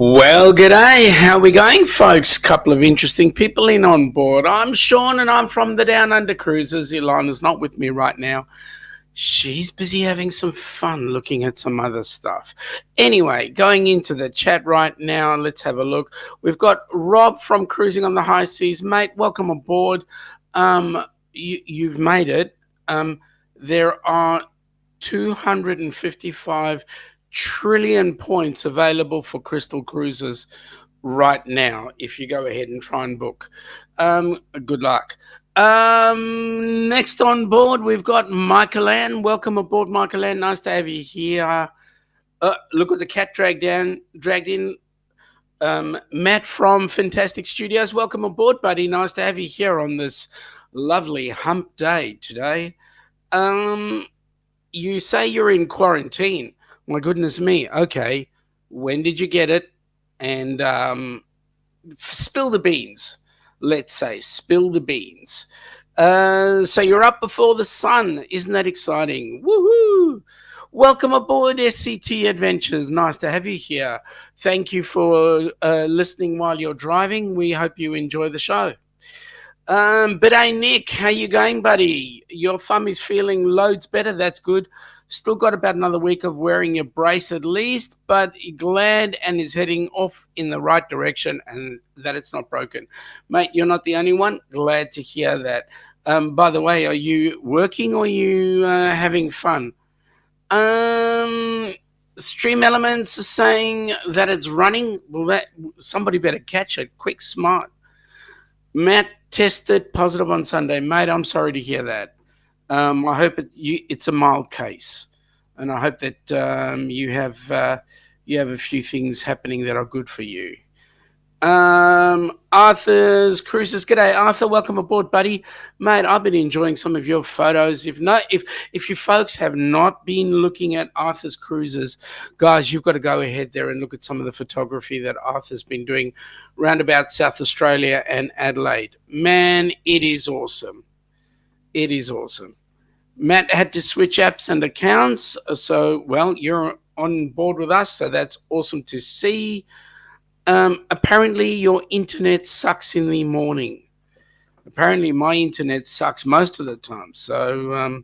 Well, g'day. How we going, folks? Couple of interesting people in on board. I'm Sean and I'm from the Down Under Cruises. Ilana's not with me right now. She's busy having some fun looking at some other stuff. Anyway, going into the chat right now, let's have a look. We've got Rob from Cruising on the High Seas. Mate, welcome aboard. You've made it. There are 255 trillion points available for Crystal Cruises right now if you go ahead and try and book. Good luck. Next on board, we've got Michael Ann. Welcome aboard, Michael Ann. Nice to have you here. Look at the cat dragged in. Matt from Fantastic Studios. Welcome aboard, buddy. Nice to have you here on this lovely hump day today. You say you're in quarantine. My goodness me. Okay. When did you get it? And spill the beans. Let's say, spill the beans. So you're up before the sun. Isn't that exciting? Woohoo! Welcome aboard SCT Adventures. Nice to have you here. Thank you for listening while you're driving. We hope you enjoy the show. But hey, Nick, how you going, buddy? Your thumb is feeling loads better. That's good. Still got about another week of wearing your brace at least, but glad and is heading off in the right direction and that it's not broken. Mate, you're not the only one. Glad to hear that. By the way, are you working or are you having fun? Stream Elements are saying that it's running. Well, somebody better catch it. Quick, smart. Matt tested positive on Sunday. Mate, I'm sorry to hear that. I hope it's a mild case, and I hope that you have a few things happening that are good for you. Arthur's Cruises. G'day, Arthur. Welcome aboard, buddy. Mate, I've been enjoying some of your photos. If you folks have not been looking at Arthur's Cruises, guys, you've got to go ahead there and look at some of the photography that Arthur's been doing round about South Australia and Adelaide. Man, it is awesome. It is awesome. Matt had to switch apps and accounts, so, well, you're on board with us, so that's awesome to see. Apparently your internet sucks in the morning. Apparently my internet sucks most of the time. So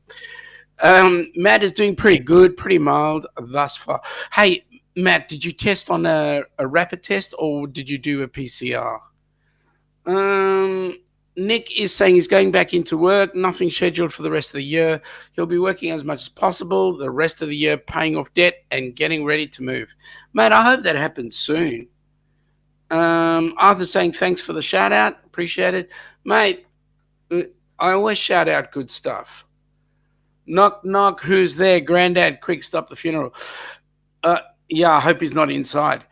Matt is doing pretty good, pretty mild thus far. Hey, Matt, did you test on a rapid test or did you do a PCR? Nick is saying he's going back into work, nothing scheduled for the rest of the year. He'll be working as much as possible the rest of the year, paying off debt and getting ready to move. Mate, I hope that happens soon. Arthur's saying thanks for the shout out. Appreciate it. Mate, I always shout out good stuff. Knock, knock. Who's there? Granddad, quick, stop the funeral. Yeah, I hope he's not inside.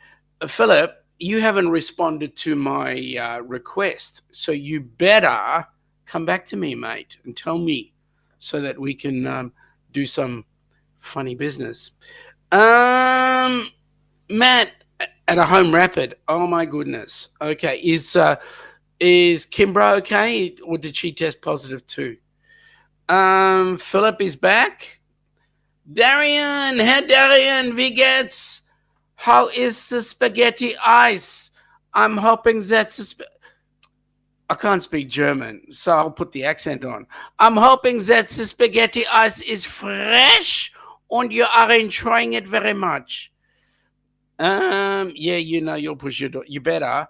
Philip, you haven't responded to my request. So you better come back to me, mate, and tell me so that we can do some funny business. Matt, at a home rapid. Oh my goodness. Okay. Is Kimbra okay? Or did she test positive too? Philip is back. Darian, hey Darian, wie geht's? How is the spaghetti ice? I'm hoping that's I can't speak German, so I'll put the accent on. I'm hoping that the spaghetti ice is fresh and you are enjoying it very much. Yeah, you'll push your door. You better.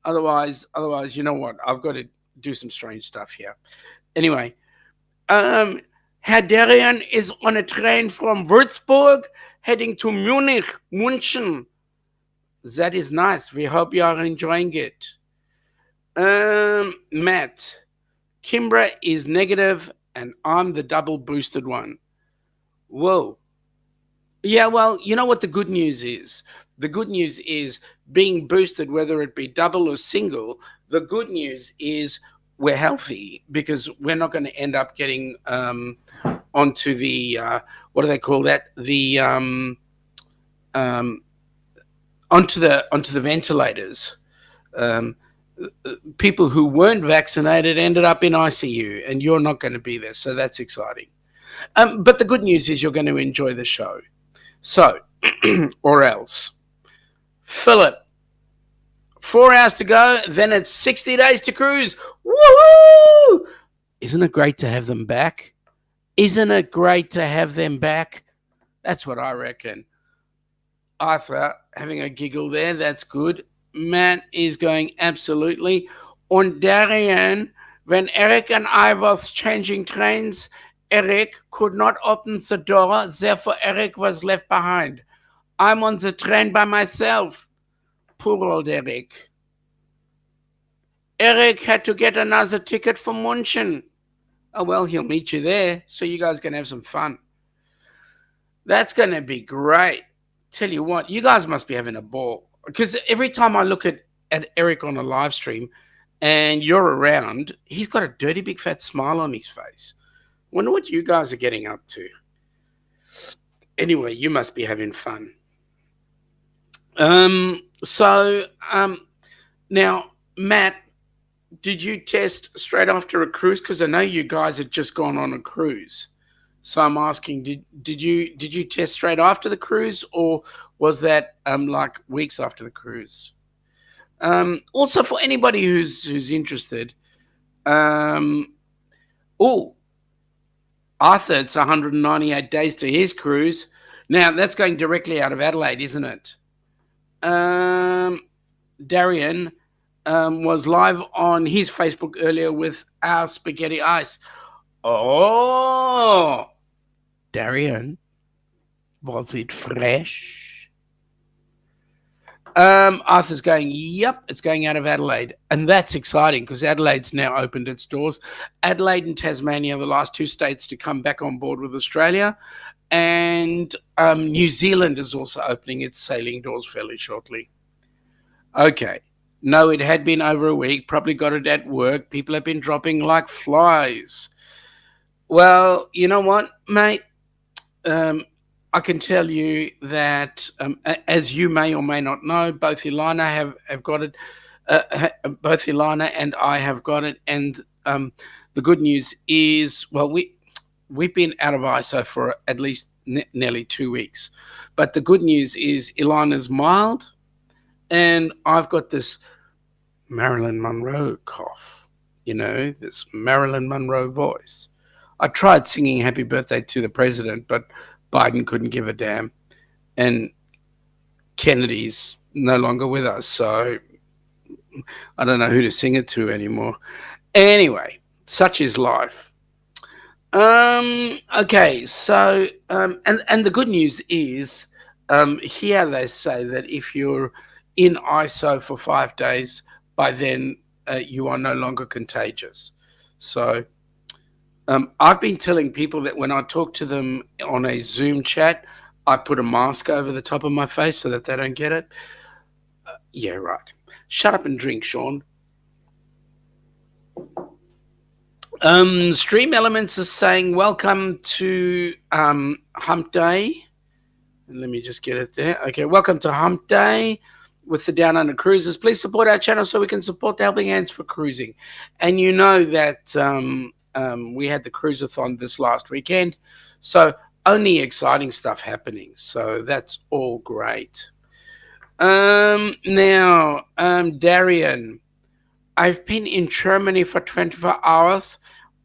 Otherwise, you know what? I've got to do some strange stuff here. Anyway, Herr Darian is on a train from Würzburg heading to München. That is nice. We hope you are enjoying it. Matt, Kimbra is negative and I'm the double boosted one. Whoa. Yeah, well, you know what the good news is? The good news is being boosted, whether it be double or single, the good news is we're healthy because we're not going to end up getting onto the, what do they call that? The, onto the ventilators. People who weren't vaccinated ended up in ICU and you're not going to be there. So that's exciting. But the good news is you're going to enjoy the show. So, or else. Philip, 4 hours to go, then it's 60 days to cruise. Woohoo! Isn't it great to have them back? Isn't it great to have them back? That's what I reckon. Arthur having a giggle there. That's good. Matt is going absolutely. Und Darian, when Eric and I was changing trains, Eric could not open the door, therefore Eric was left behind. I'm on the train by myself. Poor old Eric. Eric had to get another ticket for München. Oh, well, he'll meet you there, so you guys can have some fun. That's going to be great. Tell you what, you guys must be having a ball. Because every time I look at Eric on a live stream and you're around, he's got a dirty big fat smile on his face. Wonder what you guys are getting up to. Anyway, you must be having fun. Now, Matt, did you test straight after a cruise? Because I know you guys had just gone on a cruise. So I'm asking, did you test straight after the cruise, or was that like weeks after the cruise? Also, for anybody who's interested, Arthur, it's 198 days to his cruise. Now that's going directly out of Adelaide, isn't it? Darian was live on his Facebook earlier with our spaghetti ice. Oh, Darian, was it fresh? Arthur's going, yep, it's going out of Adelaide. And that's exciting because Adelaide's now opened its doors. Adelaide and Tasmania are the last two states to come back on board with Australia. And New Zealand is also opening its sailing doors fairly shortly. Okay. No, it had been over a week. Probably got it at work. People have been dropping like flies. Well, you know what, mate? I can tell you that, as you may or may not know, both Ilana have got it. Both Ilana and I have got it. And the good news is, well, we've been out of ISO for at least nearly 2 weeks. But the good news is Ilana's mild, and I've got this Marilyn Monroe cough, this Marilyn Monroe voice. I tried singing Happy Birthday to the President, but Biden couldn't give a damn. And Kennedy's no longer with us, so I don't know who to sing it to anymore. Anyway, such is life. Okay, so, and the good news is, here they say that if you're in ISO for 5 days, by then you are no longer contagious. So I've been telling people that when I talk to them on a Zoom chat, I put a mask over the top of my face so that they don't get it. Yeah, right. Shut up and drink, Sean. Stream Elements is saying, welcome to Humpday. Let me just get it there. Okay, welcome to Humpday with the Down Under Cruises. Please support our channel so we can support the Helping Hands for Cruising. And you know that we had the cruiseathon this last weekend, so only exciting stuff happening. So that's all great. Now, Darian, I've been in Germany for 24 hours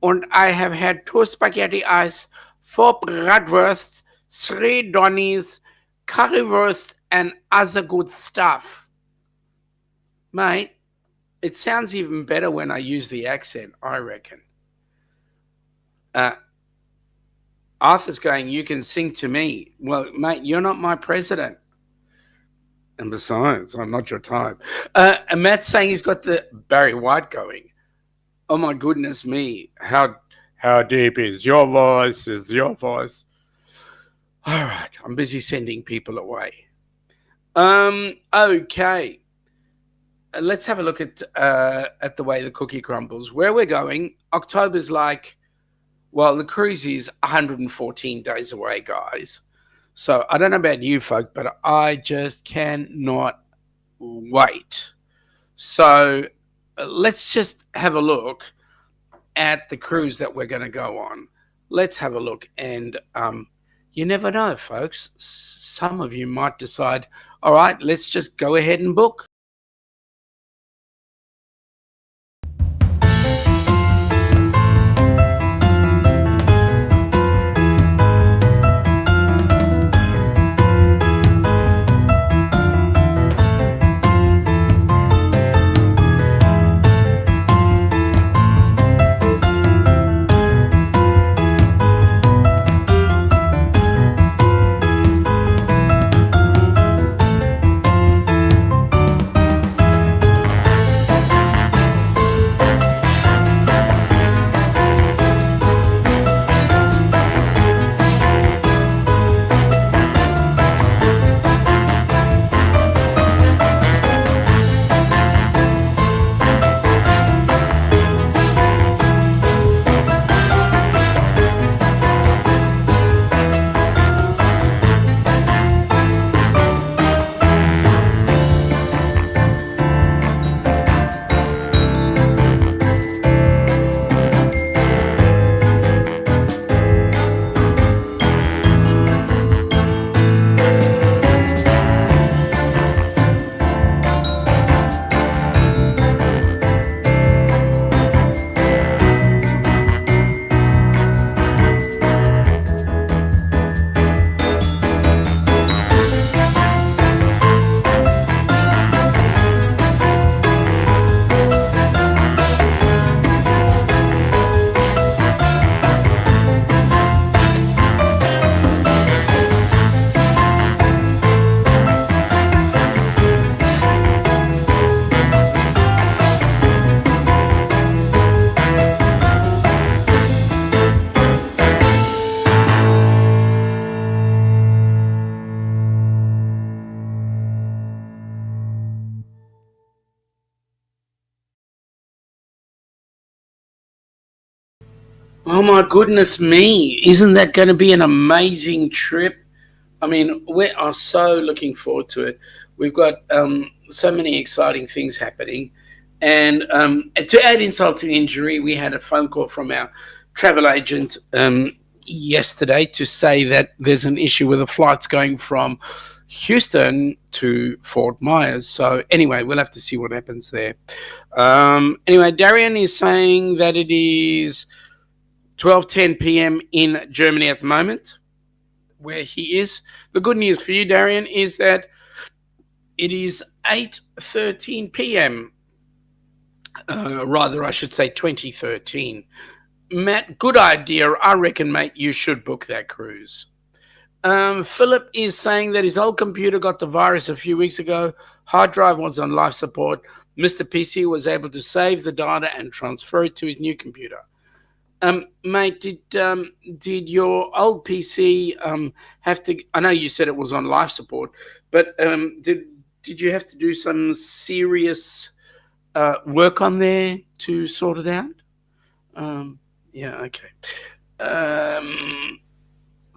and I have had 2 spaghetti ice, 4 bratwursts, 3 donnies, currywurst, and other good stuff. Mate, it sounds even better when I use the accent, I reckon. Arthur's going, you can sing to me. Well, mate, you're not my president. And besides, I'm not your type. And Matt's saying he's got the Barry White going. Oh, my goodness me. How deep is your voice? Is your voice? All right, I'm busy sending people away. Okay. Let's have a look at the way the cookie crumbles. Where we're going, October's like, well, the cruise is 114 days away, guys. So I don't know about you folk, but I just cannot wait. So let's just have a look at the cruise that we're going to go on. Let's have a look. And you never know, folks. Some of you might decide, all right, let's just go ahead and book. Oh my goodness me. Isn't that going to be an amazing trip? I mean, we are so looking forward to it. We've got so many exciting things happening. And to add insult to injury, we had a phone call from our travel agent yesterday to say that there's an issue with the flights going from Houston to Fort Myers. So, anyway, we'll have to see what happens there. Anyway, Darian is saying that it is 12:10 p.m. in Germany at the moment, where he is. The good news for you, Darian, is that it is 8:13 p.m. Rather, I should say 2013. Matt, good idea. I reckon, mate, you should book that cruise. Philip is saying that his old computer got the virus a few weeks ago. Hard drive was on life support. Mr. PC was able to save the data and transfer it to his new computer. Mate, did your old PC have to? I know you said it was on life support, but did you have to do some serious work on there to sort it out? Yeah, okay.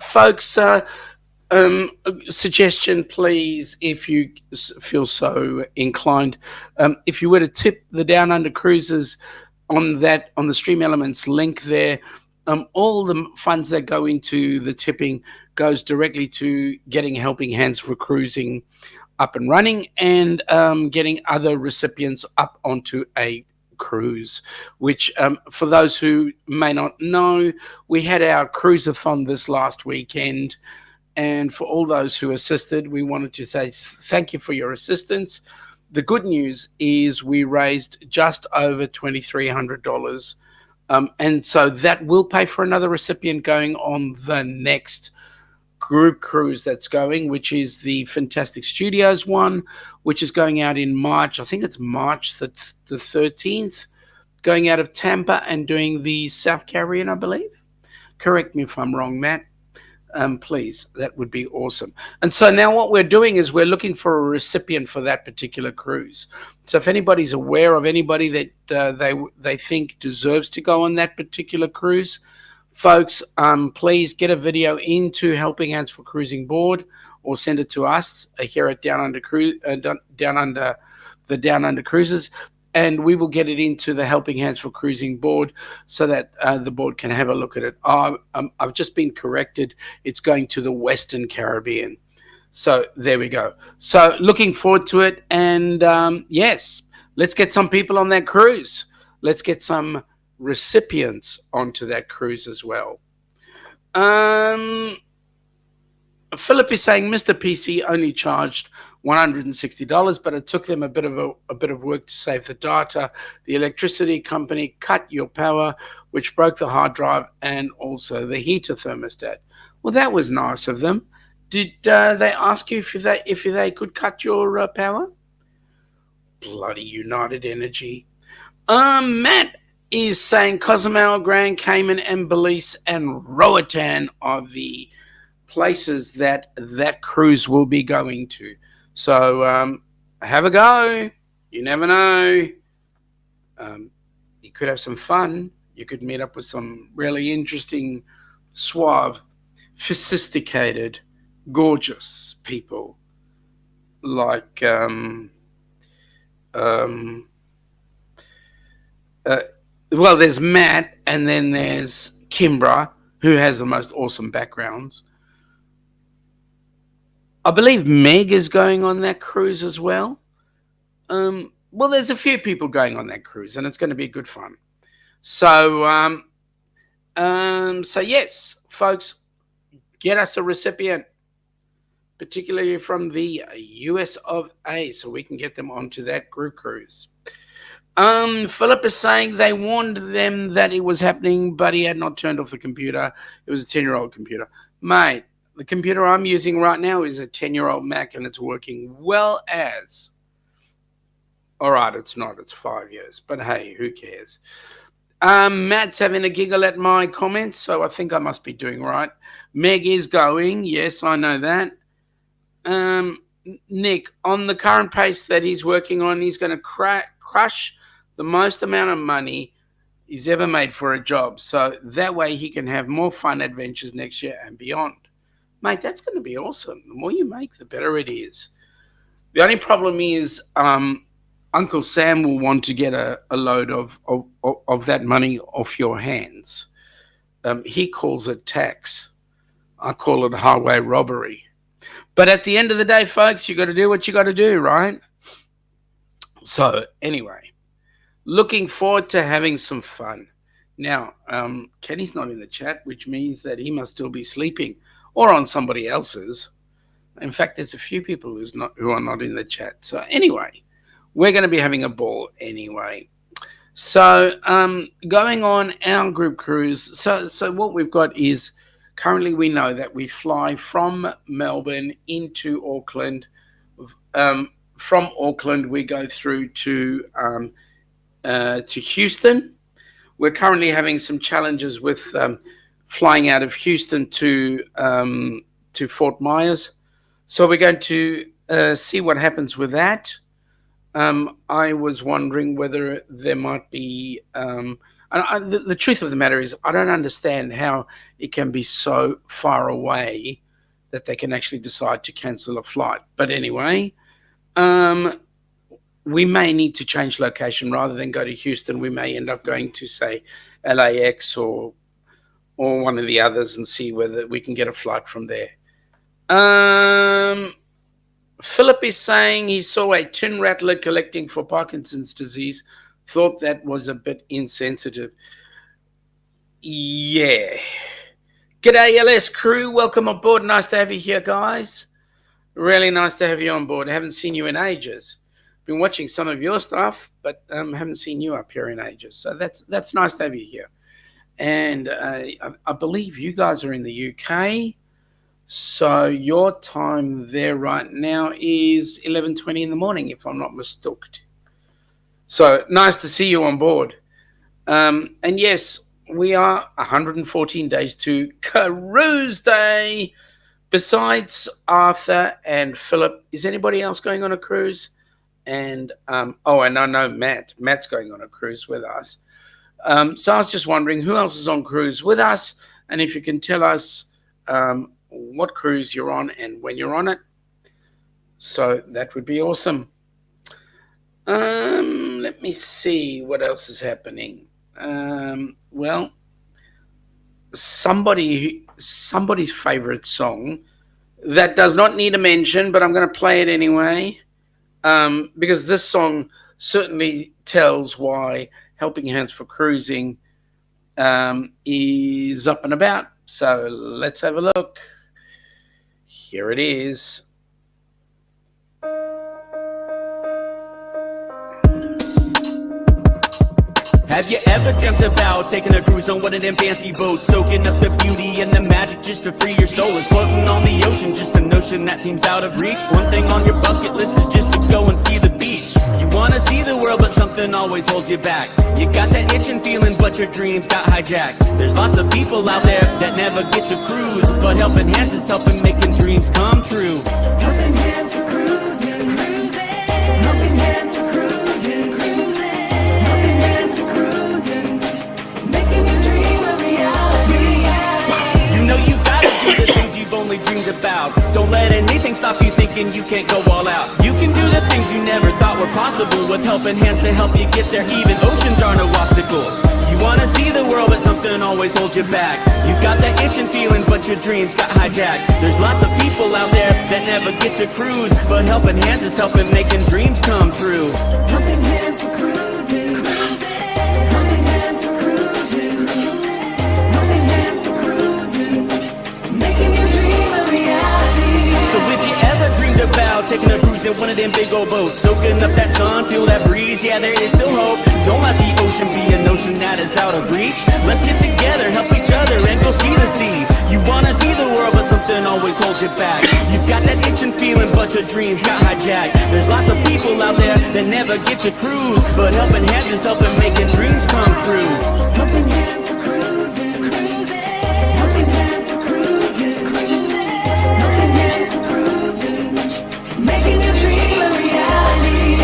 Folks, suggestion, please, if you feel so inclined, if you were to tip the Down Under Cruises on the Stream Elements link there, all the funds that go into the tipping goes directly to getting Helping Hands for Cruising up and running and getting other recipients up onto a cruise, which for those who may not know, we had our cruise-a-thon this last weekend, and for all those who assisted, we wanted to say thank you for your assistance. The good news is we raised just over $2,300, and so that will pay for another recipient going on the next group cruise that's going, which is the Fantastic Studios one, which is going out in March. I think it's March the 13th, going out of Tampa and doing the South Caribbean, I believe. Correct me if I'm wrong, Matt. Please, that would be awesome. And so now what we're doing is we're looking for a recipient for that particular cruise. So if anybody's aware of anybody that they think deserves to go on that particular cruise, folks, please get a video into Helping Hands for Cruising Board or send it to us here at Down Under the Down Under Cruises, and we will get it into the Helping Hands for Cruising Board so that the board can have a look at it. I've just been corrected. It's going to the Western Caribbean. So there we go. So looking forward to it. And yes, let's get some people on that cruise. Let's get some recipients onto that cruise as well. Philip is saying Mr. PC only charged $160, but it took them a bit of work to save the data. The electricity company cut your power, which broke the hard drive and also the heater thermostat. Well, that was nice of them. Did they ask you if they could cut your power? Bloody United Energy. Matt is saying Cozumel, Grand Cayman, and Belize and Roatan are the places that cruise will be going to. So have a go. You never know. You could have some fun. You could meet up with some really interesting, suave, sophisticated, gorgeous people like well, there's Matt, and then there's Kimbra, who has the most awesome backgrounds. I believe Meg is going on that cruise as well. Well, there's a few people going on that cruise, and it's going to be good fun. So, so yes, folks, get us a recipient, particularly from the US of A, so we can get them onto that group cruise. Philip is saying they warned them that it was happening, but he had not turned off the computer. It was a 10-year-old computer. Mate, the computer I'm using right now is a 10-year-old Mac, and it's working well as. All right, it's not. It's 5 years. But hey, who cares? Matt's having a giggle at my comments, so I think I must be doing right. Meg is going. Yes, I know that. Nick, on the current pace that he's working on, he's going to crush the most amount of money he's ever made for a job. So that way he can have more fun adventures next year and beyond. Mate, that's going to be awesome. The more you make, the better it is. The only problem is Uncle Sam will want to get a load of that money off your hands. He calls it tax. I call it highway robbery. But at the end of the day, folks, you got to do what you got to do, right? So anyway, looking forward to having some fun. Now, Kenny's not in the chat, which means that he must still be sleeping or on somebody else's. In fact, there's a few people who are not in the chat. So anyway, we're going to be having a ball anyway. So going on our group cruise. So what we've got is currently we know that we fly from Melbourne into Auckland. From Auckland, we go through to Houston. We're currently having some challenges with flying out of Houston to Fort Myers. So we're going to see what happens with that. I was wondering whether there might be... the truth of the matter is I don't understand how it can be so far away that they can actually decide to cancel a flight. But anyway, we may need to change location. Rather than go to Houston, we may end up going to, say, LAX or one of the others and see whether we can get a flight from there. Philip is saying he saw a tin rattler collecting for Parkinson's disease. Thought that was a bit insensitive. Yeah. G'day, LS crew. Welcome aboard. Nice to have you here, guys. Really nice to have you on board. I haven't seen you in ages. Been watching some of your stuff, but haven't seen you up here in ages. So that's nice to have you here. And I believe you guys are in the UK. So your time there right now is 11:20 in the morning, if I'm not mistaken. So nice to see you on board. And yes, we are 114 days to Cruise Day. Besides Arthur and Philip, is anybody else going on a cruise? And and I know Matt's going on a cruise with us. So I was just wondering who else is on cruise with us, and if you can tell us what cruise you're on and when you're on it. So that would be awesome. Let me see what else is happening. Well, somebody's favorite song that does not need a mention, but I'm going to play it anyway, because this song certainly tells why Helping Hands for Cruising is up and about. So let's have a look. Here it is. Have you ever dreamt about taking a cruise on one of them fancy boats, soaking up the beauty and the magic just to free your soul, and floating on the ocean, just a notion that seems out of reach? One thing on your bucket list is just to go and see the beach. You wanna see the world, but something always holds you back. You got that itching feeling, but your dreams got hijacked. There's lots of people out there that never get to cruise, but Helping Hands is helping making dreams come true. Helping Hands for cruising, cruising. Helping Hands for cruising, cruising. Helping Hands for cruising, making your dream a reality. You know you gotta do the things you've only dreamed about. Don't let anything stop you thinking you can't go all out. You can do the things you never thought were possible with Helping Hands to help you get there. Even oceans are no obstacle. You wanna see the world, but something always holds you back. You got that itching feeling, but your dreams got hijacked. There's lots of people out there that never get to cruise, but Helping Hands is helping making dreams come true. Helping Hands for cruising, cruising. Helping Hands for cruising, cruising. Helping Hands for cruising, making your dream a reality. So if you ever dreamed about taking a cruise in one of them big old boats, soaking up that sun, feel that breeze, yeah, there is still hope. Don't let the ocean be a notion that is out of reach. Let's get together, help each other, and go see the sea. You wanna see the world, but something always holds you back. You've got that itching feeling, but your dreams got hijacked. There's lots of people out there that never get to cruise, but Helping Hands is helping making dreams come true. Helping Hands for cruising, cruising. Helping Hands for cruising, cruising. Helping Hands for cruising, making your dream a reality.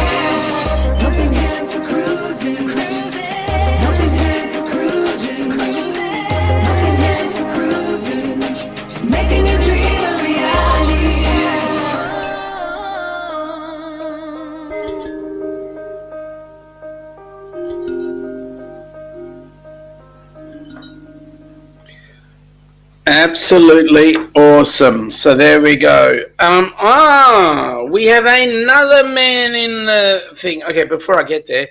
Helping Hands for cruising, cruising. Helping Hands for Absolutely awesome. So there we go. We have another man in the thing. Okay, before I get there,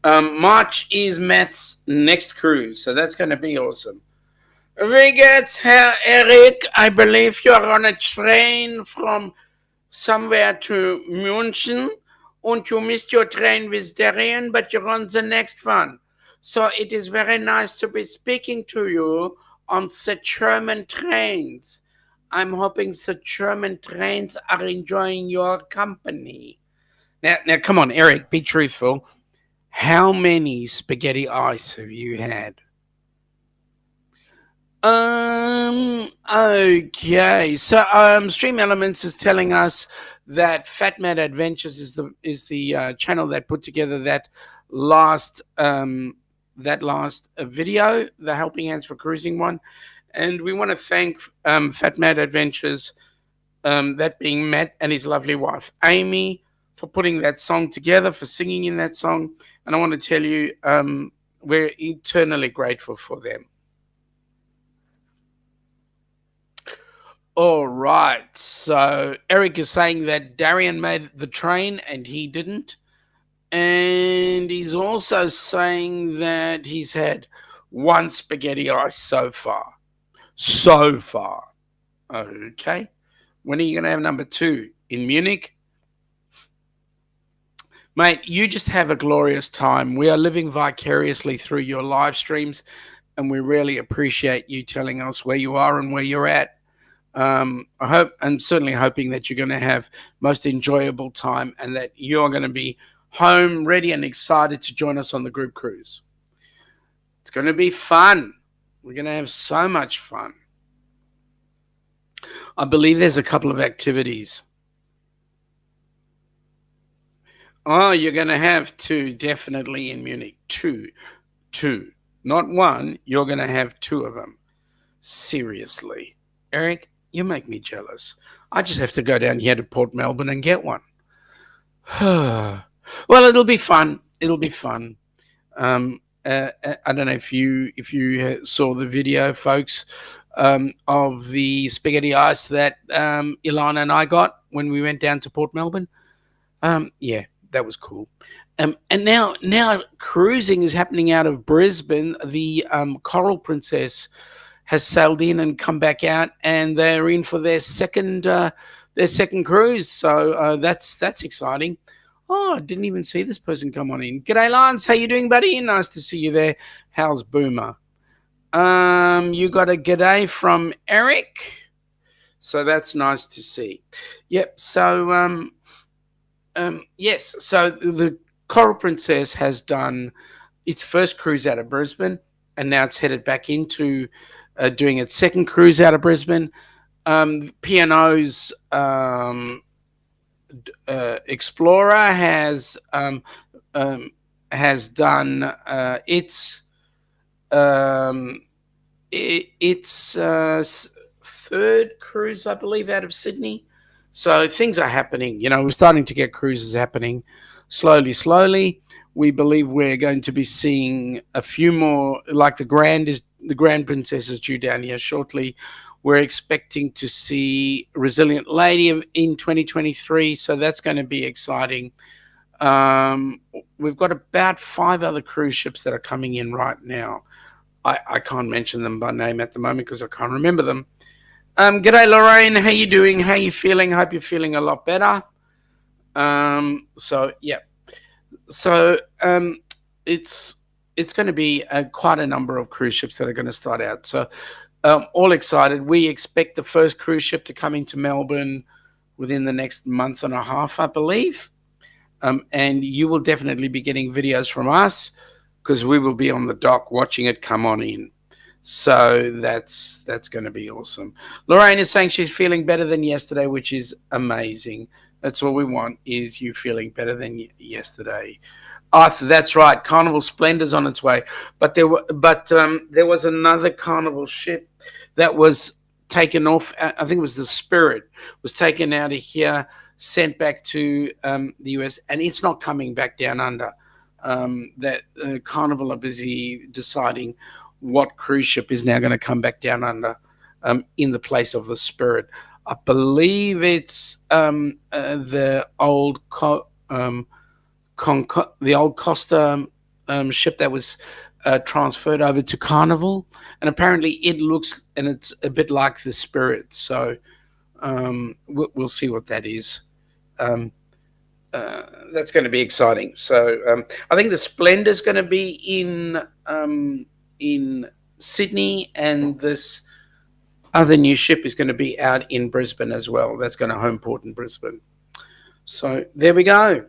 March is Matt's next cruise, so that's going to be awesome. Regards, Herr Eric. I believe you are on a train from somewhere to München, and you missed your train with Darien, but you're on the next one. So it is very nice to be speaking to you on the German trains. I'm hoping the German trains are enjoying your company. Now, come on, Eric, be truthful. How many spaghetti ice have you had? Okay. So Stream Elements is telling us that FatMat Adventures is the channel that put together that last video, the Helping Hands for Cruising one, and we want to thank FatMat Adventures, that being Matt and his lovely wife Amy, for putting that song together, for singing in that song, and I want to tell you we're eternally grateful for them. All right, so Eric is saying that Darien made the train and he didn't. And he's also saying that he's had one spaghetti ice so far. So far. Okay. When are you going to have number 2? In Munich? Mate, you just have a glorious time. We are living vicariously through your live streams, and we really appreciate you telling us where you are and where you're at. I'm certainly hoping that you're going to have most enjoyable time and that you're going to be home ready and excited to join us on the group cruise. It's going to be fun. We're going to have so much fun. I believe there's a couple of activities. Oh, you're going to have 2 definitely in Munich. 2. Not 1. You're going to have 2 of them. Seriously. Eric, you make me jealous. I just have to go down here to Port Melbourne and get one. Well, it'll be fun. It'll be fun. I don't know if you saw the video, folks, of the spaghetti ice that Ilana and I got when we went down to Port Melbourne. Yeah, that was cool. And now cruising is happening out of Brisbane. The Coral Princess has sailed in and come back out, and they're in for their second cruise. So that's exciting. Oh, I didn't even see this person come on in. G'day, Lance. How you doing, buddy? Nice to see you there. How's Boomer? You got a g'day from Eric. So that's nice to see. Yep. So yes. So the Coral Princess has done its first cruise out of Brisbane, and now it's headed back into doing its second cruise out of Brisbane. P&O's Explorer has done its third cruise, I believe, out of Sydney. So things are happening. We're starting to get cruises happening slowly. We believe we're going to be seeing a few more, like the Grand Princess is due down here shortly. We're expecting to see Resilient Lady in 2023, so that's going to be exciting. We've got about 5 other cruise ships that are coming in right now. I can't mention them by name at the moment because I can't remember them. G'day, Lorraine. How you doing? How you feeling? Hope you're feeling a lot better. So yeah. So it's going to be quite a number of cruise ships that are going to start out. So all excited. We expect the first cruise ship to come into Melbourne within the next month and a half, I believe. And you will definitely be getting videos from us because we will be on the dock watching it come on in. So that's going to be awesome. Lorraine is saying she's feeling better than yesterday, which is amazing. That's all we want, is you feeling better than yesterday. Arthur, that's right. Carnival Splendor's on its way, but there was another Carnival ship that was taken off. I think it was the Spirit was taken out of here, sent back to the US, and it's not coming back down under. That Carnival are busy deciding what cruise ship is now going to come back down under. in the place of the Spirit. I believe it's the old the old Costa ship that was transferred over to Carnival, and apparently it looks and it's a bit like the Spirit. So we'll see what that is. Um, that's going to be exciting. So I think the Splendor is going to be in Sydney, and this other new ship is going to be out in Brisbane as well. That's going to home port in Brisbane. So there we go.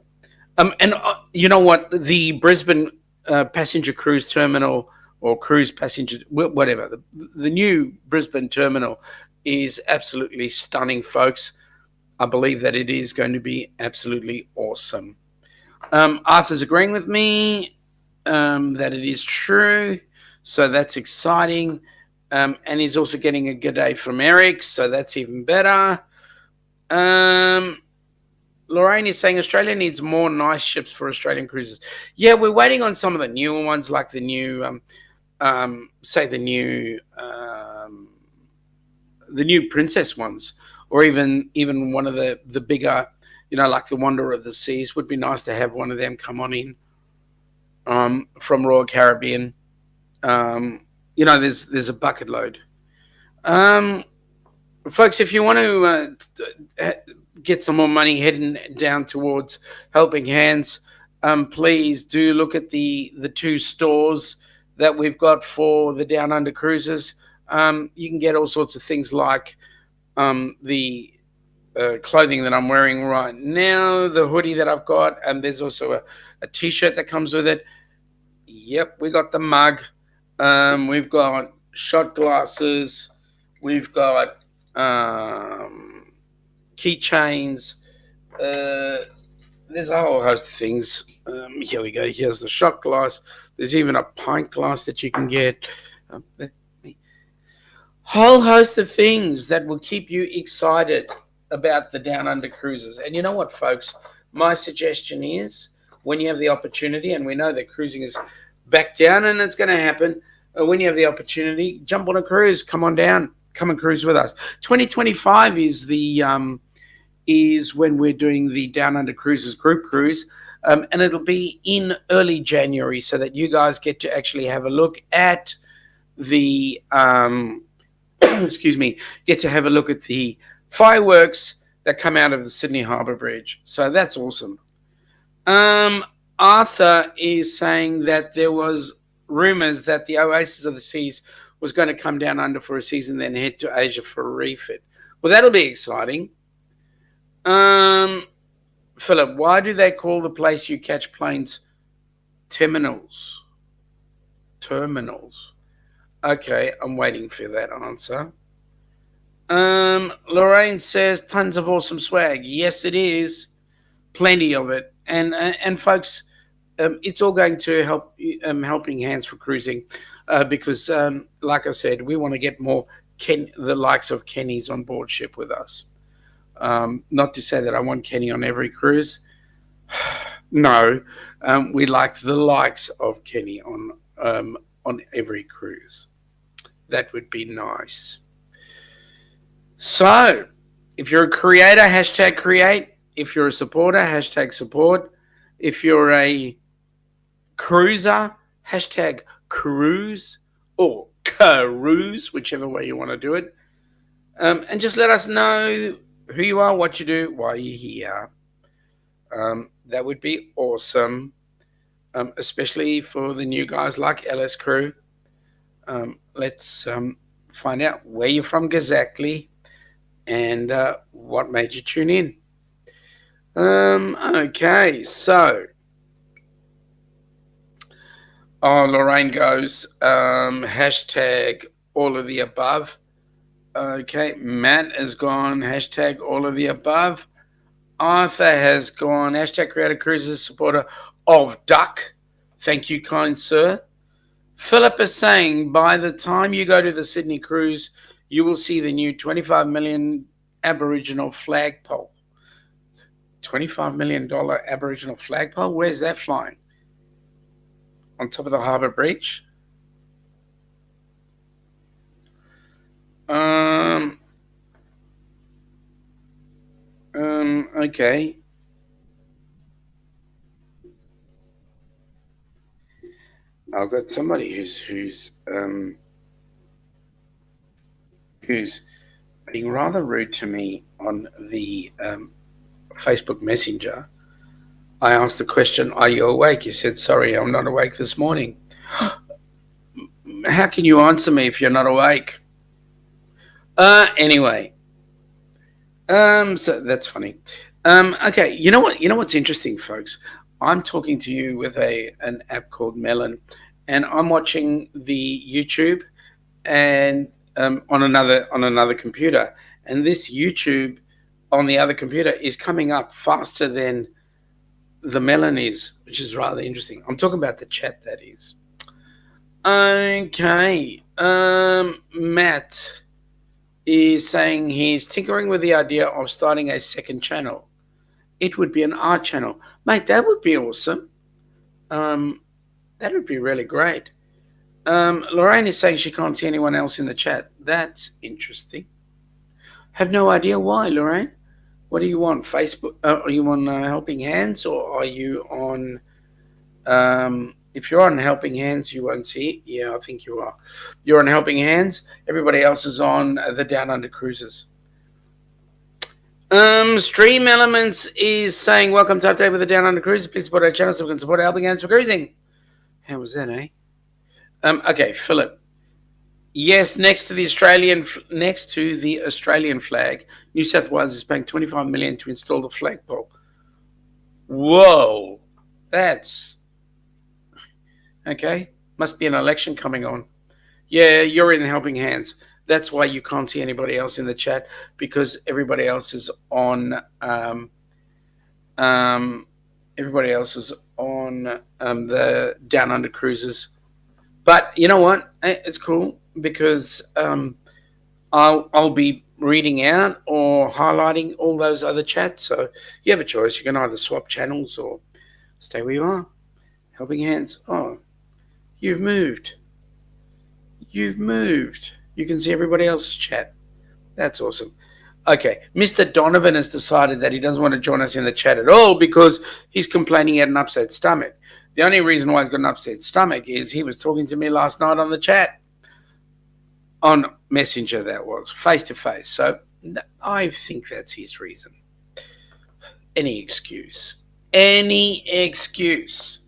And you know what? The Brisbane passenger cruise terminal or cruise passenger, whatever, the new Brisbane terminal is absolutely stunning, folks. I believe that it is going to be absolutely awesome. Arthur's agreeing with me that it is true. So that's exciting. And he's also getting a good day from Eric. So that's even better. Lorraine is saying Australia needs more nice ships for Australian cruises. Yeah, we're waiting on some of the newer ones, like the new, say the new Princess ones, or even one of the bigger, like the Wanderer of the Seas. Would be nice to have one of them come on in from Royal Caribbean. There's a bucket load. Folks, if you want to get some more money heading down towards Helping Hands, please do look at the two stores that we've got for the Down Under cruises. You can get all sorts of things like the clothing that I'm wearing right now, the hoodie that I've got, and there's also a t-shirt that comes with it. Yep, we got the mug. We've got shot glasses. We've got keychains. There's a whole host of things. Here we go. Here's the shot glass. There's even a pint glass that you can get. Whole host of things that will keep you excited about the Down Under cruises. And you know what, folks? My suggestion is, when you have the opportunity, and we know that cruising is back down and it's going to happen, when you have the opportunity, jump on a cruise. Come on down. Come and cruise with us. 2025 is when we're doing the Down Under Cruises group cruise, and it'll be in early January, so that you guys get to actually have a look at the get to have a look at the fireworks that come out of the Sydney Harbour Bridge. So that's awesome. Arthur is saying that there was rumours that the Oasis of the Seas was going to come down under for a season, then head to Asia for a refit. Well, that'll be exciting. Philip, why do they call the place you catch planes terminals? Terminals. Okay, I'm waiting for that answer. Lorraine says tons of awesome swag. Yes, it is. Plenty of it. And folks, it's all going to help Helping Hands for cruising, because like I said, we want to get more the likes of Kenny's on board ship with us. Not to say that I want Kenny on every cruise. No, we like the likes of Kenny on every cruise. That would be nice. So, if you're a creator, hashtag create. If you're a supporter, hashtag support. If you're a cruiser, hashtag cruise or cruise, whichever way you want to do it. And just let us know who you are, what you do, why you're here. That would be awesome, especially for the new guys like LS Crew. Let's find out where you're from exactly and what made you tune in. Okay, so Lorraine goes hashtag all of the above. Okay, Matt has gone hashtag all of the above. Arthur has gone hashtag Creator Cruises supporter of Duck. Thank you, kind sir. Philip is saying by the time you go to the Sydney cruise, you will see the new 25 million Aboriginal flagpole. $25 million Aboriginal flagpole? Where's that flying? On top of the harbour bridge? Um. Okay. I've got somebody who's being rather rude to me on the Facebook Messenger. I asked the question, "Are you awake?" He said, "Sorry, I'm not awake this morning." How can you answer me if you're not awake? Anyway, so that's funny. Okay, you know what? You know what's interesting, folks? I'm talking to you with an app called Melon, and I'm watching the YouTube and on another computer, and this YouTube on the other computer is coming up faster than the Melon is, which is rather interesting. I'm talking about the chat, that is. Okay, Matt is saying he's tinkering with the idea of starting a second channel. It would be an art channel. Mate, that would be awesome. Um, that would be really great. Lorraine is saying she can't see anyone else in the chat. That's interesting. Have no idea why, Lorraine. What do you want? Facebook? Are you on Helping Hands, or are you on? If you're on Helping Hands, you won't see it. Yeah, I think you are. You're on Helping Hands. Everybody else is on the Down Under Cruises. Stream Elements is saying, "Welcome to Update with the Down Under Cruises. Please support our channel so we can support Helping Hands for cruising." How was that, eh? Okay, Philip. Yes, next to the Australian flag, New South Wales is paying 25 million to install the flagpole. Whoa, that's okay. Must be an election coming on. Yeah, you're in Helping Hands. That's why you can't see anybody else in the chat, because everybody else is on. Everybody else is on the Down Under Cruises. But you know what? It's cool because I'll be reading out or highlighting all those other chats. So you have a choice. You can either swap channels or stay where you are. Helping Hands. Oh, you've moved. You've moved. You can see everybody else's chat. That's awesome. Okay, Mr. Donovan has decided that he doesn't want to join us in the chat at all because he's complaining he had an upset stomach. The only reason why he's got an upset stomach is he was talking to me last night on the chat. On Messenger, that was, face to face. So I think that's his reason. Any excuse. Any excuse.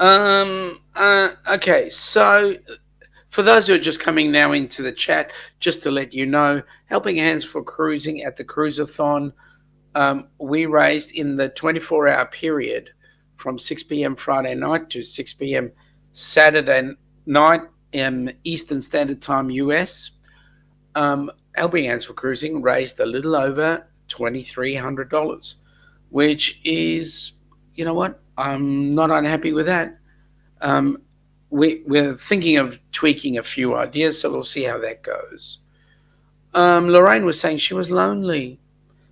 Okay, so for those who are just coming now into the chat, just to let you know, Helping Hands for Cruising at the Cruisathon, we raised in the 24-hour period from 6 p.m. Friday night to 6 p.m. Saturday night, Eastern Standard Time US. Helping Hands for Cruising raised a little over $2,300, which is, you know what, I'm not unhappy with that. We're thinking of tweaking a few ideas, so we'll see how that goes. Lorraine was saying she was lonely.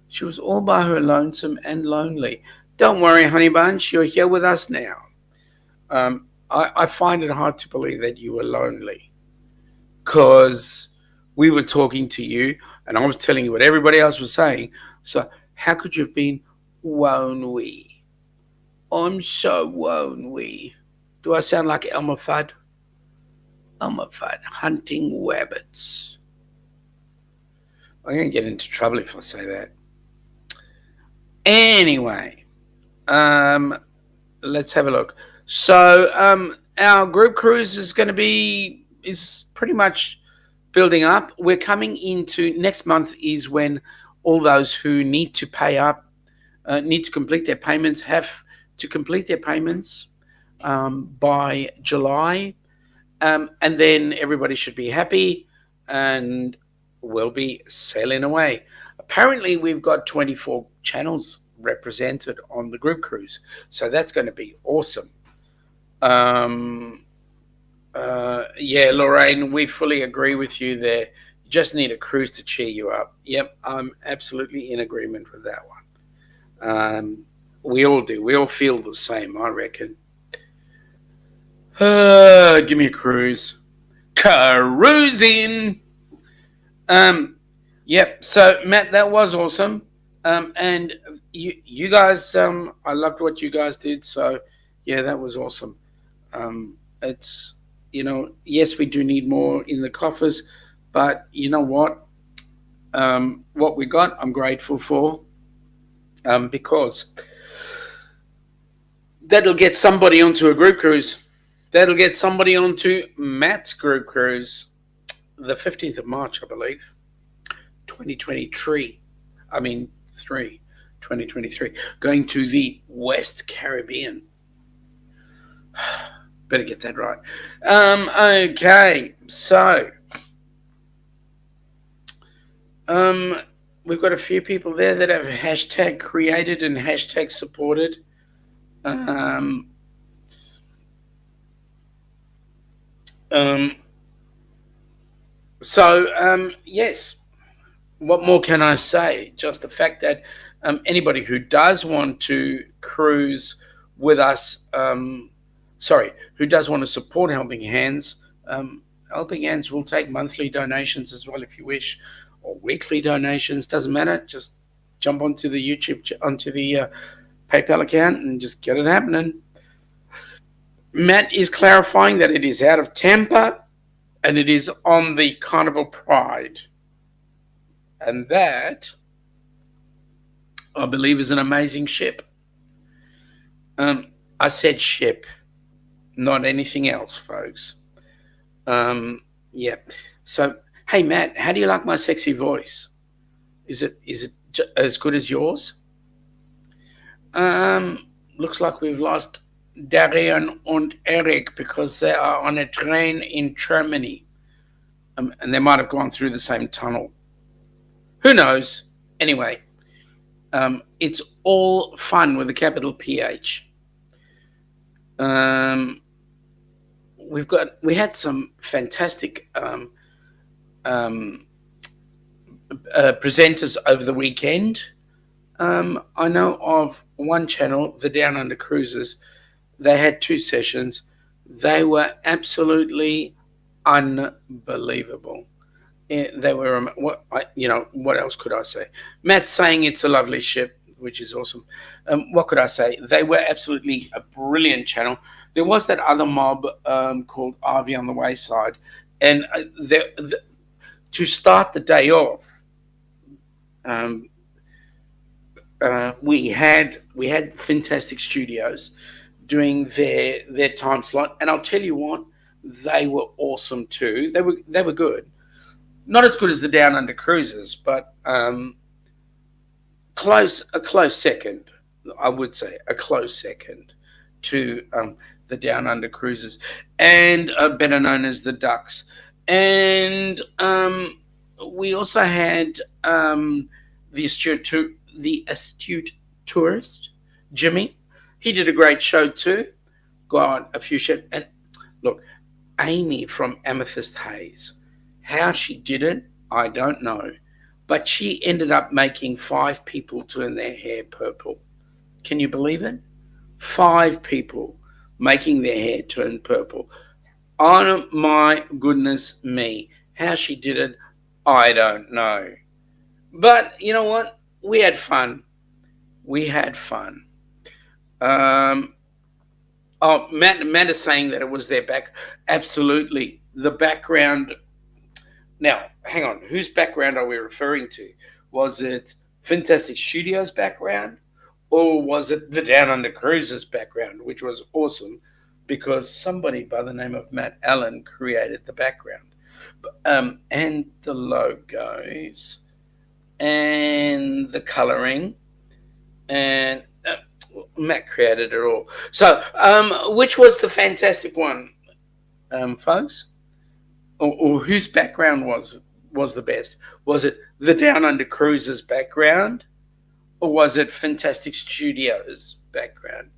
She was all by her, lonesome and lonely. Don't worry, honey bunch, you're here with us now. I find it hard to believe that you were lonely, because we were talking to you and I was telling you what everybody else was saying. So how could you have been lonely? I'm so lonely. Do I sound like Elmer Fudd? Elmer Fudd hunting rabbits. I'm going to get into trouble if I say that. Anyway, let's have a look. So our group cruise is pretty much building up. We're coming into next month is when all those who need to pay up, need to complete their payments, have to complete their payments by July, and then everybody should be happy and we'll be sailing away. Apparently, we've got 24 channels represented on the group cruise, so that's going to be awesome. Yeah, Lorraine, we fully agree with you there. You just need a cruise to cheer you up. Yep, I'm absolutely in agreement with that one. We all do. We all feel the same, I reckon. Give me a cruise. cruising. Yep. So Matt, that was awesome. And you guys, I loved what you guys did. So yeah, that was awesome. It's yes, we do need more in the coffers, but you know what we got, I'm grateful for, because that'll get somebody onto a group cruise. That'll get somebody onto Matt's group cruise, the 15th of March, I believe, 2023. I mean, 2023. Going to the West Caribbean. Better get that right. Okay, so we've got a few people there that have hashtag created and hashtag supported. Yes, what more can I say? Just the fact that anybody who does want to cruise with us, who does want to support Helping Hands, Helping Hands will take monthly donations as well if you wish, or weekly donations, doesn't matter. Just jump onto the onto the PayPal account and just get it happening. Matt is clarifying that it is out of Tampa and it is on the Carnival Pride. And that, I believe, is an amazing ship. I said ship, not anything else, folks. Yeah. So, hey, Matt, how do you like my sexy voice? Is it as good as yours? Looks like we've lost Darian and Eric because they are on a train in Germany. And they might have gone through the same tunnel. Who knows? Anyway, it's all fun with a capital PH. We had some fantastic presenters over the weekend. I know of one channel, the Down Under Cruises. They had 2 sessions. They were absolutely unbelievable. They were what else could I say? Matt's saying it's a lovely ship, which is awesome. What could I say? They were absolutely a brilliant channel. There was that other mob called Ivy on the Wayside, and to start the day off, we had Fantastic Studios doing their time slot, and I'll tell you what, they were awesome too. They were good. Not as good as the Down Under Cruises, but a close second, I would say, a close second to the Down Under Cruises, and better known as the Ducks. And we also had the astute tourist, Jimmy. He did a great show too. Got a few shows. And look, Amy from Amethyst Haze, how she did it, I don't know. But she ended up making 5 people turn their hair purple. Can you believe it? 5 people making their hair turn purple. Oh my goodness me. How she did it, I don't know. But you know what? We had fun. Matt is saying that it was their back. Absolutely. The background. Now, hang on. Whose background are we referring to? Was it Fantastic Studios' background? Or was it the Down Under Cruises background, which was awesome because somebody by the name of Matt Allen created the background. And the logos and the coloring, and Matt created it all. So, which was the fantastic one, folks? Or whose background was the best? Was it the Down Under Cruises background, or was it Fantastic Studios background?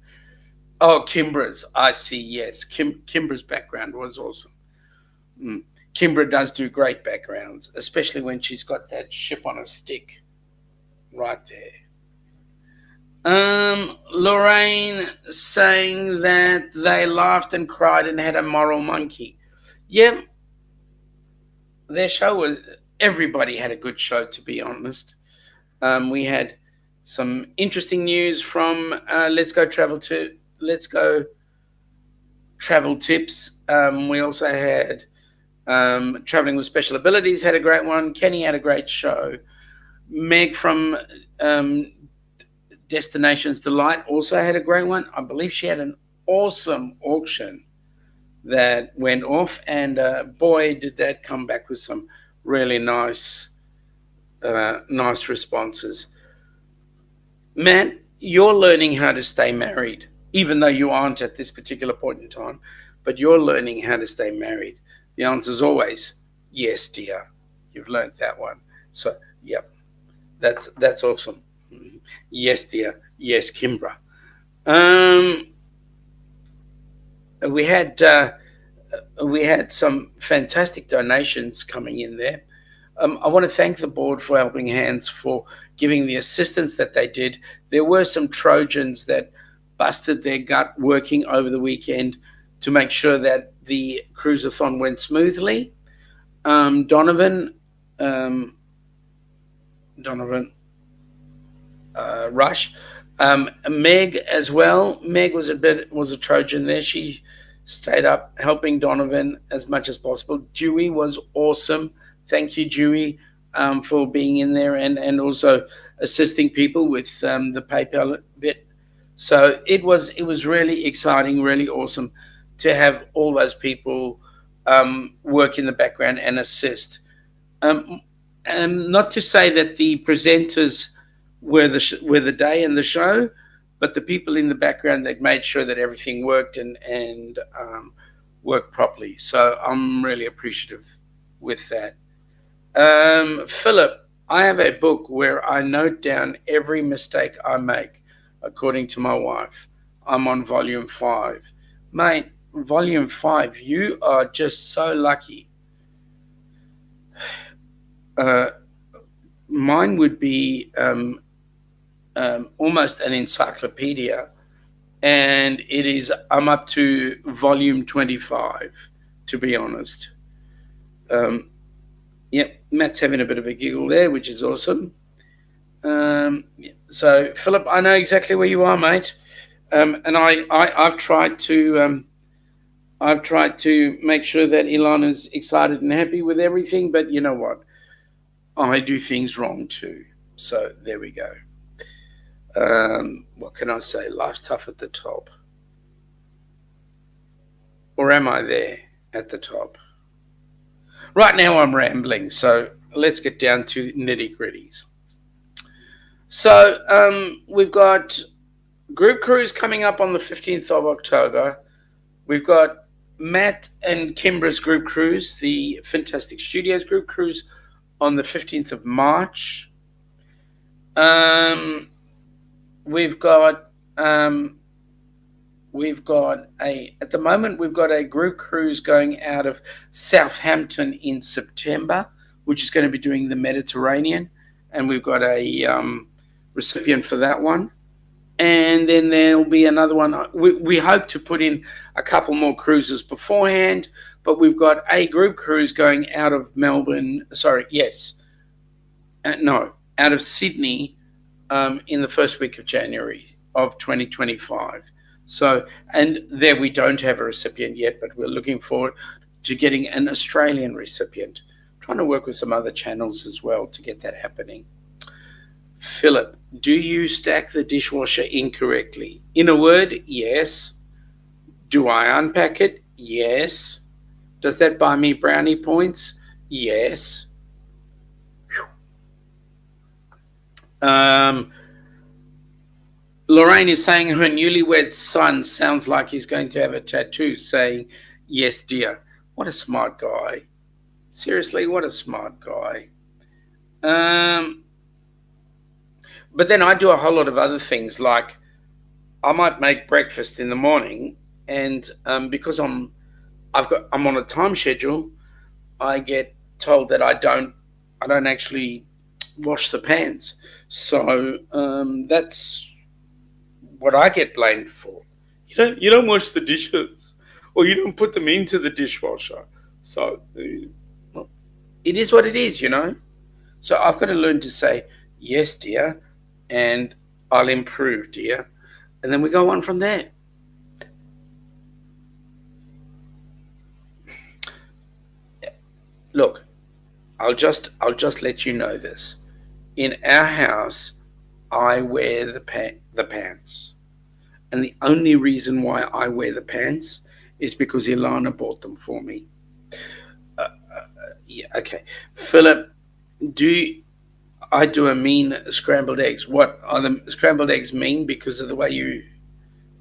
Oh, Kimbra's. I see. Yes, Kimbra's background was awesome. Kimbra does do great backgrounds, especially when she's got that ship on a stick right there. Lorraine saying that they laughed and cried and had a moral monkey. Yeah, their show was, everybody had a good show, to be honest. We had some interesting news from Let's Go Travel Tips. We also had Traveling with Special Abilities had a great one. Kenny had a great show. Meg from um, Destinations Delight also had a great one. I believe she had an awesome auction that went off, and boy, did that come back with some really nice responses. Matt, you're learning how to stay married, even though you aren't at this particular point in time, but you're learning how to stay married. The answer is always yes, dear. You've learned that one. So, yep, that's awesome. Yes, dear. Yes, Kimbra. Um, we had some fantastic donations coming in there. I want to thank the board for Helping Hands for giving the assistance that they did. There were some Trojans that busted their gut working over the weekend to make sure that the cruiseathon went smoothly. Donovan, um, Donovan Rush, Meg as well. Meg was a Trojan there. She stayed up helping Donovan as much as possible. Dewey was awesome. Thank you, Dewey, for being in there and also assisting people with the PayPal bit. So it was really exciting, really awesome to have all those people work in the background and assist. Um, and not to say that the presenters were the day and the show, but the people in the background that made sure that everything worked and worked properly. So I'm really appreciative with that. Philip, I have a book where I note down every mistake I make, according to my wife. I'm on volume 5. Mate, volume 5, you are just so lucky. Uh, Mine would be almost an encyclopedia, and I'm up to volume 25, to be honest. Um, Yep, Matt's having a bit of a giggle there, which is awesome. So, Philip, I know exactly where you are, mate, and I've tried to make sure that Elon is excited and happy with everything. But you know what? I do things wrong too. So there we go. What can I say? Life's tough at the top, or am I there at the top? Right now, I'm rambling. So let's get down to nitty gritties. So we've got group cruise coming up on the 15th of October. We've got Matt and Kimbra's group cruise, the Fantastic Studios group cruise, on the 15th of March. We've got at the moment we've got a group cruise going out of Southampton in September, which is going to be doing the Mediterranean, and we've got a recipient for that one. And then there'll be another one. We hope to put in a couple more cruises beforehand, but we've got a group cruise going out of Melbourne. Sorry, yes, no, out of Sydney in the first week of January of 2025. So, and there we don't have a recipient yet, but we're looking forward to getting an Australian recipient. Trying to work with some other channels as well to get that happening. Philip, do you stack the dishwasher incorrectly? In a word, yes. Do I unpack it? Yes. Does that buy me brownie points? Yes. Lorraine is saying her newlywed son sounds like he's going to have a tattoo saying, yes, dear. What a smart guy. Seriously, what a smart guy. But then I do a whole lot of other things, like I might make breakfast in the morning, and because I'm on a time schedule, I get told that I don't actually wash the pans. So that's what I get blamed for. You don't wash the dishes, or you don't put them into the dishwasher. So it is what it is, So I've got to learn to say, yes, dear, and I'll improve, dear. And then we go on from there. Look, I'll just let you know this. In our house, I wear the pants. And the only reason why I wear the pants is because Ilana bought them for me. Yeah, okay. Philip, do I do a mean scrambled eggs? What are the scrambled eggs mean because of the way you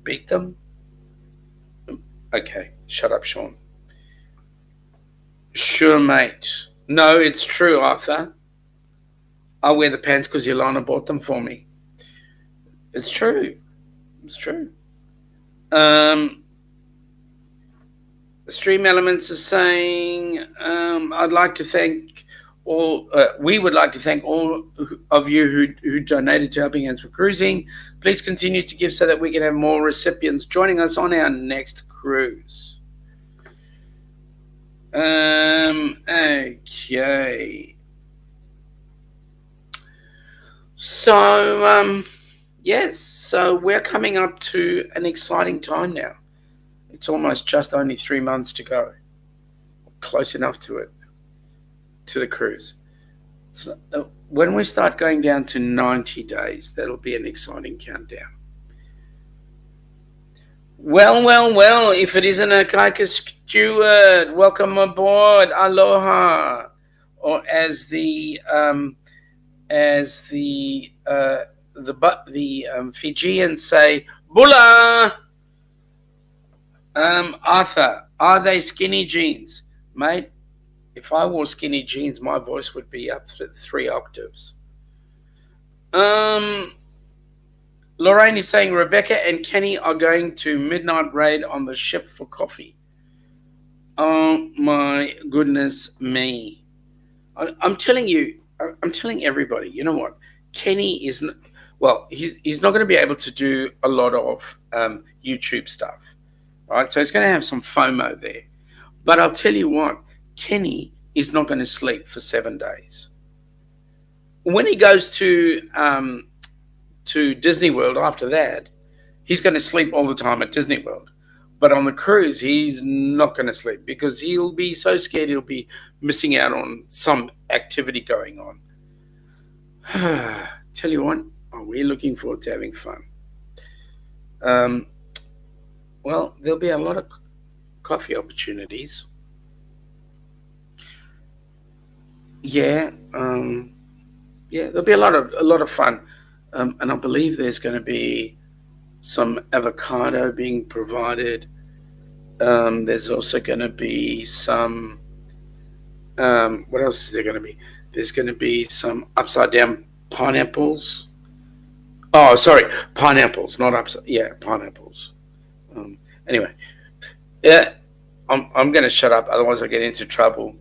beat them? Okay, shut up, Sean. Sure, mate. No, it's true, Arthur. I wear the pants because Ilana bought them for me. It's true. It's true. Um, Stream Elements is saying, I'd like to thank all. We would like to thank all of you who donated to Helping Hands for Cruising. Please continue to give so that we can have more recipients joining us on our next cruise. Okay. So, yes, so we're coming up to an exciting time now. It's almost just only 3 months to go. Close enough to it, to the cruise. So, when we start going down to 90 days, that'll be an exciting countdown. Well, if it isn't a Kaika Stewart, welcome aboard, aloha. Or as the Fijians say, bula. Arthur, are they skinny jeans? Mate, if I wore skinny jeans, my voice would be up to 3 octaves. Lorraine is saying Rebecca and Kenny are going to midnight raid on the ship for coffee. Oh my goodness me. I'm telling you, I'm telling everybody, you know what? Kenny is, he's not going to be able to do a lot of YouTube stuff. Right, so he's going to have some FOMO there. But I'll tell you what, Kenny is not going to sleep for 7 days. When he goes to Disney World after that, he's going to sleep all the time at Disney World. But on the cruise, he's not going to sleep because he'll be so scared he'll be missing out on some activity going on. Tell you what, we're looking forward to having fun. Well, there'll be a lot of coffee opportunities. Yeah, there'll be a lot of fun, and I believe there's going to be some avocado being provided. There's also going to be some. What else is there going to be? There's going to be some upside down pineapples. Oh, sorry, pineapples, not upside. Yeah, pineapples. Anyway, yeah, I'm going to shut up, otherwise I get into trouble.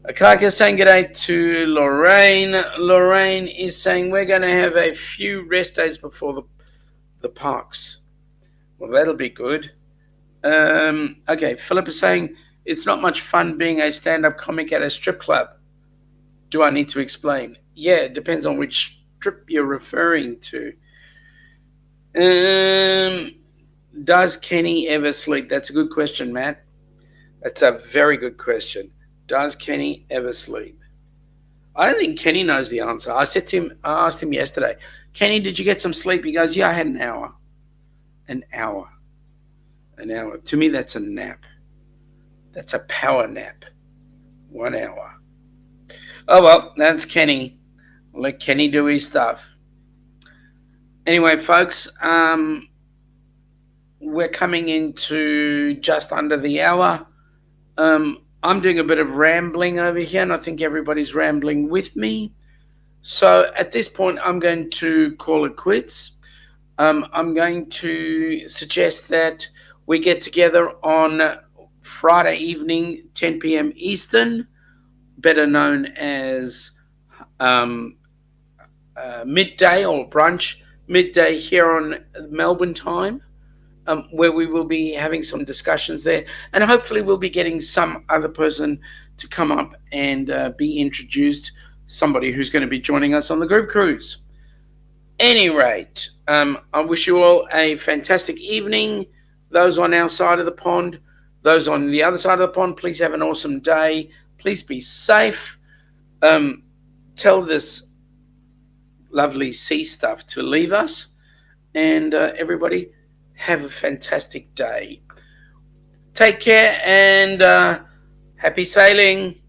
Akaka saying good day to Lorraine. Lorraine is saying we're going to have a few rest days before the parks. Well, that'll be good. Okay, Philip is saying it's not much fun being a stand-up comic at a strip club. Do I need to explain? Yeah, it depends on which strip you're referring to. Does Kenny ever sleep? That's a good question, Matt. That's a very good question. Does Kenny ever sleep? I don't think Kenny knows the answer. I asked him yesterday, Kenny, did you get some sleep? He goes, yeah, I had an hour. An hour. To me, that's a nap. That's a power nap. 1 hour. Oh, well, that's Kenny. I'll let Kenny do his stuff. Anyway, folks, we're coming into just under the hour. I'm doing a bit of rambling over here, and I think everybody's rambling with me. So at this point, I'm going to call it quits. I'm going to suggest that we get together on Friday evening, 10 p.m. Eastern, better known as midday or brunch, midday here on Melbourne time. where we will be having some discussions there, and hopefully we'll be getting some other person to come up and be introduced, somebody who's going to be joining us on the group cruise. Any rate, I wish you all a fantastic evening. Those on our side of the pond, those on the other side of the pond, please have an awesome day. Please be safe. Tell this lovely sea stuff to leave us, and everybody have a fantastic day. Take care and happy sailing.